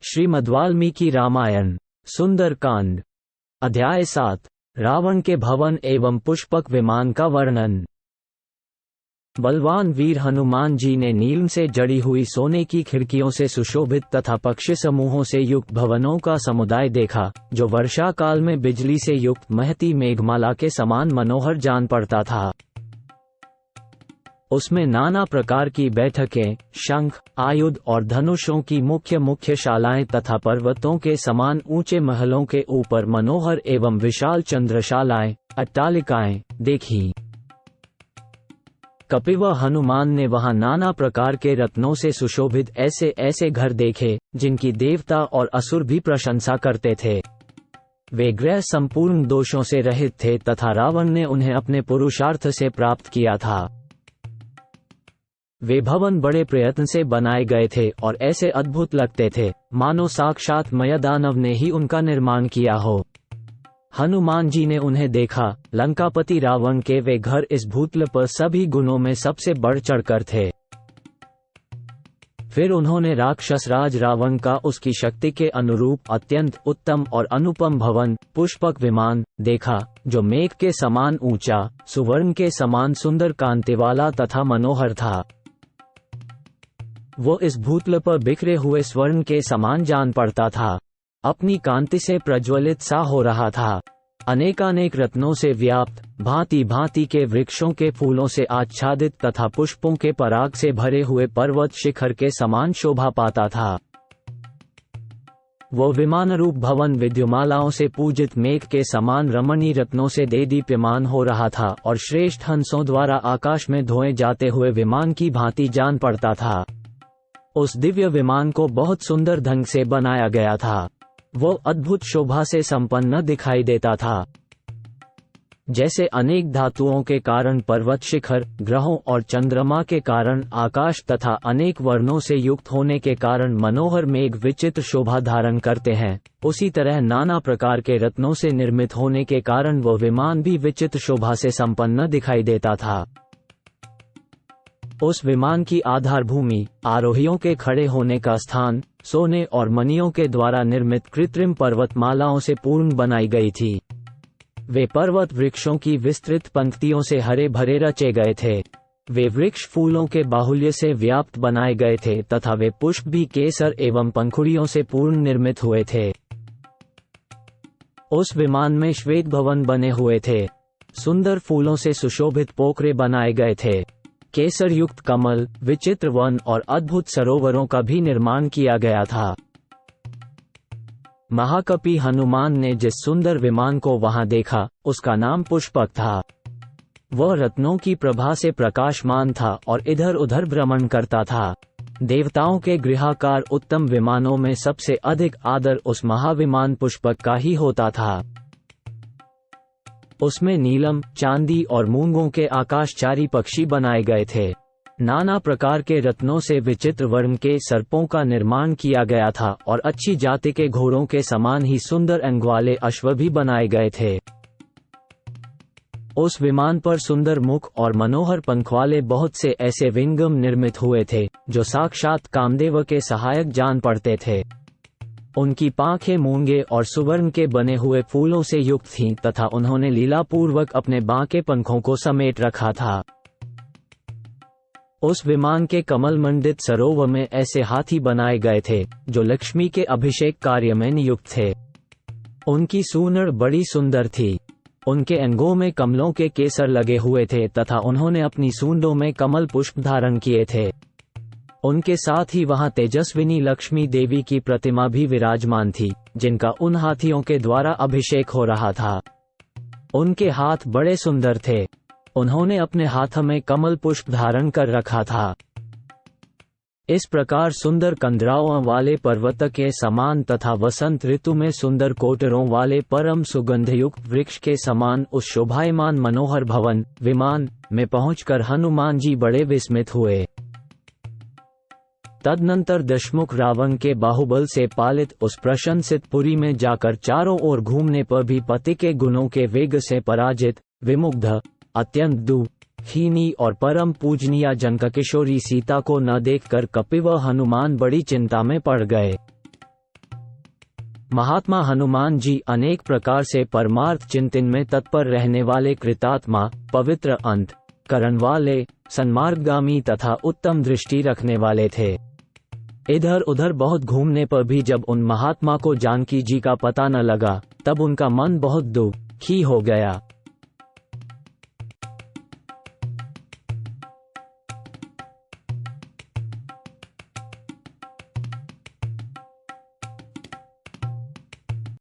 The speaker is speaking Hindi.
श्रीमद्वाल्मीकि रामायण सुंदरकांड अध्याय 7 रावण के भवन एवं पुष्पक विमान का वर्णन। बलवान वीर हनुमान जी ने नीलम से जड़ी हुई सोने की खिड़कियों से सुशोभित तथा पक्षी समूहों से युक्त भवनों का समुदाय देखा, जो वर्षा काल में बिजली से युक्त महती मेघमाला के समान मनोहर जान पड़ता था। उसमें नाना प्रकार की बैठकें, शंख, आयुध और धनुषों की मुख्य शालाएं तथा पर्वतों के समान ऊंचे महलों के ऊपर मनोहर एवं विशाल चंद्रशालाएं, अट्टालिकाएं देखी। कपिव हनुमान ने वहां नाना प्रकार के रत्नों से सुशोभित ऐसे घर देखे, जिनकी देवता और असुर भी प्रशंसा करते थे। वे गृह संपूर्ण दोषों से रहित थे तथा रावण ने उन्हें अपने पुरुषार्थ से प्राप्त किया था। वे भवन बड़े प्रयत्न से बनाए गए थे और ऐसे अद्भुत लगते थे, मानो साक्षात मयदानव ने ही उनका निर्माण किया हो। हनुमान जी ने उन्हें देखा। लंकापति रावण के वे घर इस भूतल पर सभी गुणों में सबसे बढ़ चढ़कर थे। फिर उन्होंने राक्षस राज रावण का उसकी शक्ति के अनुरूप अत्यंत उत्तम और अनुपम भवन, पुष्पक विमान देखा, जो मेघ के समान ऊंचा, सुवर्ण के समान सुंदर कांति वाला तथा मनोहर था। वो इस भूतल पर बिखरे हुए स्वर्ण के समान जान पड़ता था। अपनी कांति से प्रज्वलित सा हो रहा था। अनेकानेक रत्नों से व्याप्त, भांति भांति के वृक्षों के फूलों से आच्छादित तथा पुष्पों के पराग से भरे हुए पर्वत शिखर के समान शोभा पाता था। वो विमानरूप भवन विद्युमालाओं से पूजित मेघ के समान रमणीय रत्नों से देदीप्यमान हो रहा था और श्रेष्ठ हंसों द्वारा आकाश में धोए जाते हुए विमान की भांति जान पड़ता था। उस दिव्य विमान को बहुत सुंदर ढंग से बनाया गया था। वो अद्भुत शोभा से संपन्न दिखाई देता था। जैसे अनेक धातुओं के कारण पर्वत शिखर, ग्रहों और चंद्रमा के कारण आकाश तथा अनेक वर्णों से युक्त होने के कारण मनोहर मेघ विचित्र शोभा धारण करते हैं, उसी तरह नाना प्रकार के रत्नों से निर्मित होने के कारण वो विमान भी विचित्र शोभा से संपन्न दिखाई देता था। उस विमान की आधार भूमि, आरोहियों के खड़े होने का स्थान, सोने और मणियों के द्वारा निर्मित कृत्रिम पर्वतमालाओं से पूर्ण बनाई गई थी। वे पर्वत वृक्षों की विस्तृत पंक्तियों से हरे भरे रचे गए थे। वे वृक्ष फूलों के बाहुल्य से व्याप्त बनाए गए थे तथा वे पुष्प भी केसर एवं पंखुड़ियों से पूर्ण निर्मित हुए थे। उस विमान में श्वेत भवन बने हुए थे। सुंदर फूलों से सुशोभित पोखरे बनाए गए थे। केसर युक्त कमल, विचित्र वन और अद्भुत सरोवरों का भी निर्माण किया गया था। महाकपि हनुमान ने जिस सुंदर विमान को वहां देखा, उसका नाम पुष्पक था। वह रत्नों की प्रभा से प्रकाशमान था और इधर उधर भ्रमण करता था। देवताओं के गृहाकार उत्तम विमानों में सबसे अधिक आदर उस महाविमान पुष्पक का ही होता था। उसमें नीलम, चांदी और मूंगों के आकाशचारी पक्षी बनाए गए थे। नाना प्रकार के रत्नों से विचित्र वर्ण के सर्पों का निर्माण किया गया था और अच्छी जाति के घोड़ों के समान ही सुंदर अंग वाले अश्व भी बनाए गए थे। उस विमान पर सुंदर मुख और मनोहर पंख वाले बहुत से ऐसे विंगम निर्मित हुए थे, जो साक्षात कामदेव के सहायक जान पड़ते थे। उनकी पांखें मूंगे और सुवर्ण के बने हुए फूलों से युक्त थीं तथा उन्होंने लीलापूर्वक अपने बांके पंखों को समेट रखा था। उस विमान के कमल मंडित सरोवर में ऐसे हाथी बनाए गए थे, जो लक्ष्मी के अभिषेक कार्य में नियुक्त थे। उनकी सूंड बड़ी सुंदर थी। उनके अंगों में कमलों के केसर लगे हुए थे तथा उन्होंने अपनी सूंडों में कमल पुष्प धारण किए थे। उनके साथ ही वहां तेजस्विनी लक्ष्मी देवी की प्रतिमा भी विराजमान थी, जिनका उन हाथियों के द्वारा अभिषेक हो रहा था। उनके हाथ बड़े सुंदर थे। उन्होंने अपने हाथ में कमल पुष्प धारण कर रखा था। इस प्रकार सुंदर कंदराओं वाले पर्वत के समान तथा वसंत ऋतु में सुंदर कोटरों वाले परम सुगंधयुक्त वृक्ष के समान उस शोभायमान मनोहर भवन, विमान में पहुंचकर हनुमान जी बड़े विस्मित हुए। तदनंतर दशमुख रावण के बाहुबल से पालित उस प्रशंसित पुरी में जाकर चारों ओर घूमने पर भी पति के गुणों के वेग से पराजित, विमुग्ध, अत्यंत दुःखिनी और परम पूजनीय जनक किशोरी सीता को न देखकर कपिव हनुमान बड़ी चिंता में पड़ गए। महात्मा हनुमान जी अनेक प्रकार से परमार्थ चिंतन में तत्पर रहने वाले कृतात्मा, पवित्र अंत करण वाले, सन्मार्गगामी तथा उत्तम दृष्टि रखने वाले थे। इधर उधर बहुत घूमने पर भी जब उन महात्मा को जानकी जी का पता न लगा, तब उनका मन बहुत दुखी हो गया।